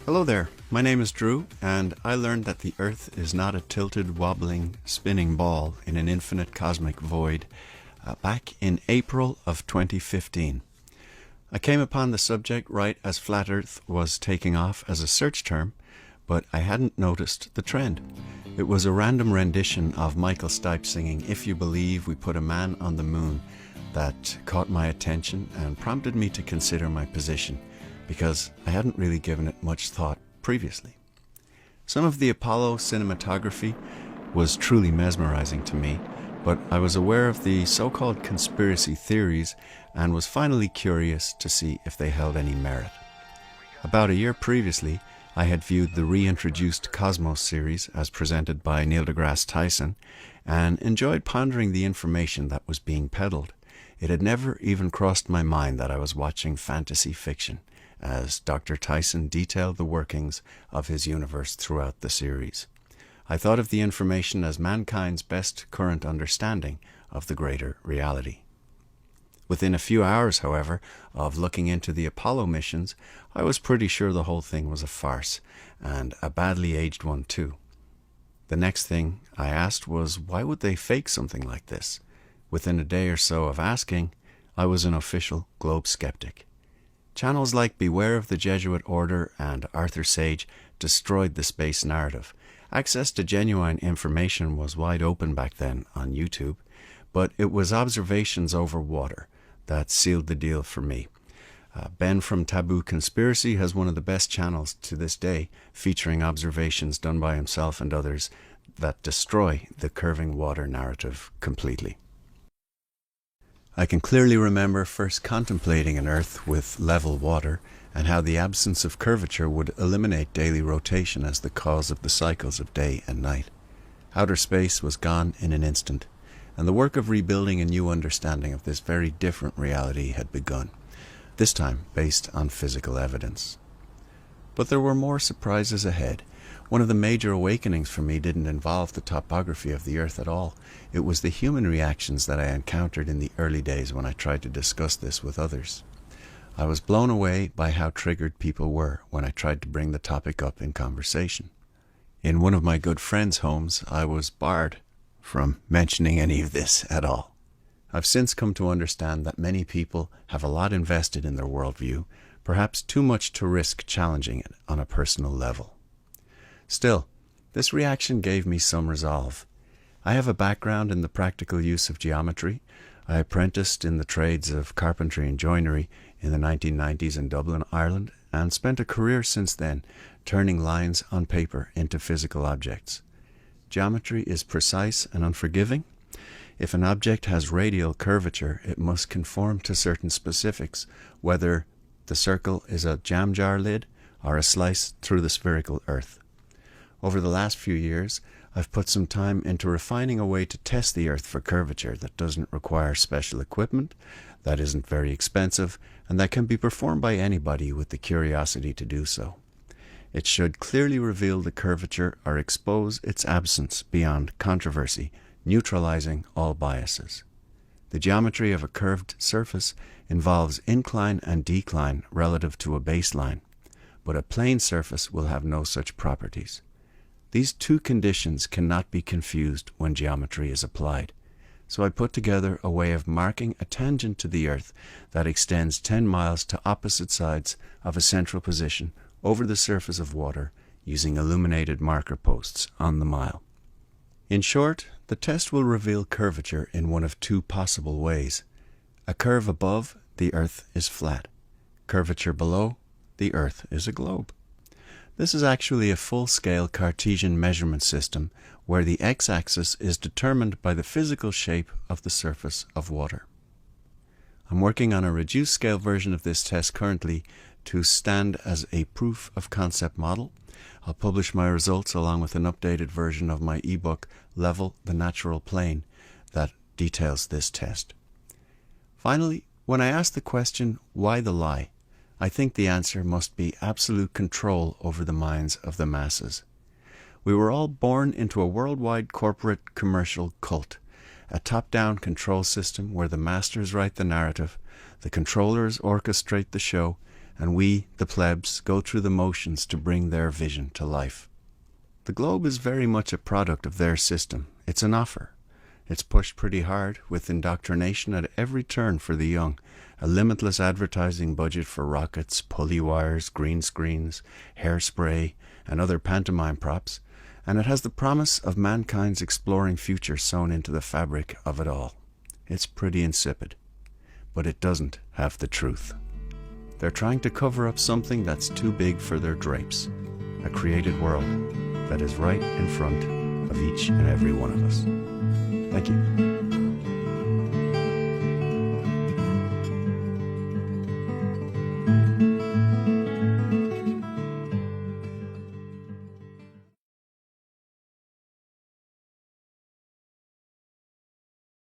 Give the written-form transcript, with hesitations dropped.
Hello there, my name is Drew, and I learned that the Earth is not a tilted, wobbling, spinning ball in an infinite cosmic void back in April of 2015. I came upon the subject right as Flat Earth was taking off as a search term, but I hadn't noticed the trend. It was a random rendition of Michael Stipe singing "If You Believe We Put a Man on the Moon" that caught my attention and prompted me to consider my position, because I hadn't really given it much thought previously. Some of the Apollo cinematography was truly mesmerizing to me, but I was aware of the so-called conspiracy theories and was finally curious to see if they held any merit. About a year previously, I had viewed the reintroduced Cosmos series as presented by Neil deGrasse Tyson and enjoyed pondering the information that was being peddled. It had never even crossed my mind that I was watching fantasy fiction, as Dr. Tyson detailed the workings of his universe throughout the series. I thought of the information as mankind's best current understanding of the greater reality. Within a few hours, however, of looking into the Apollo missions, I was pretty sure the whole thing was a farce, and a badly aged one too. The next thing I asked was, why would they fake something like this? Within a day or so of asking, I was an official globe skeptic. Channels like Beware of the Jesuit Order and Arthur Sage destroyed the space narrative. Access to genuine information was wide open back then on YouTube, but it was observations over water that sealed the deal for me. Ben from Taboo Conspiracy has one of the best channels to this day, featuring observations done by himself and others that destroy the curving water narrative completely. I can clearly remember first contemplating an Earth with level water and how the absence of curvature would eliminate daily rotation as the cause of the cycles of day and night. Outer space was gone in an instant, and the work of rebuilding a new understanding of this very different reality had begun, this time based on physical evidence. But there were more surprises ahead. One of the major awakenings for me didn't involve the topography of the Earth at all. It was the human reactions that I encountered in the early days when I tried to discuss this with others. I was blown away by how triggered people were when I tried to bring the topic up in conversation. In one of my good friends' homes, I was barred from mentioning any of this at all. I've since come to understand that many people have a lot invested in their worldview, perhaps too much to risk challenging it on a personal level. Still, this reaction gave me some resolve. I have a background in the practical use of geometry. I apprenticed in the trades of carpentry and joinery in the 1990s in Dublin, Ireland, and spent a career since then turning lines on paper into physical objects. Geometry is precise and unforgiving. If an object has radial curvature, it must conform to certain specifics, whether the circle is a jam jar lid or a slice through the spherical Earth. Over the last few years, I've put some time into refining a way to test the Earth for curvature that doesn't require special equipment, that isn't very expensive, and that can be performed by anybody with the curiosity to do so. It should clearly reveal the curvature or expose its absence beyond controversy, neutralizing all biases. The geometry of a curved surface involves incline and decline relative to a baseline, but a plane surface will have no such properties. These two conditions cannot be confused when geometry is applied. So I put together a way of marking a tangent to the Earth that extends 10 miles to opposite sides of a central position over the surface of water using illuminated marker posts on the mile. In short, the test will reveal curvature in one of two possible ways. A curve above, the Earth is flat. Curvature below, the Earth is a globe. This is actually a full-scale Cartesian measurement system where the x-axis is determined by the physical shape of the surface of water. I'm working on a reduced-scale version of this test currently to stand as a proof of concept model. I'll publish my results along with an updated version of my ebook, Level the Natural Plane, that details this test. Finally, when I ask the question, why the lie? I think the answer must be absolute control over the minds of the masses. We were all born into a worldwide corporate commercial cult, a top-down control system where the masters write the narrative, the controllers orchestrate the show, and we, the plebs, go through the motions to bring their vision to life. The Globe is very much a product of their system. It's an offer. It's pushed pretty hard, with indoctrination at every turn for the young, a limitless advertising budget for rockets, pulley wires, green screens, hairspray, and other pantomime props, and it has the promise of mankind's exploring future sewn into the fabric of it all. It's pretty insipid, but it doesn't have the truth. They're trying to cover up something that's too big for their drapes, a created world that is right in front of each and every one of us. Thank you.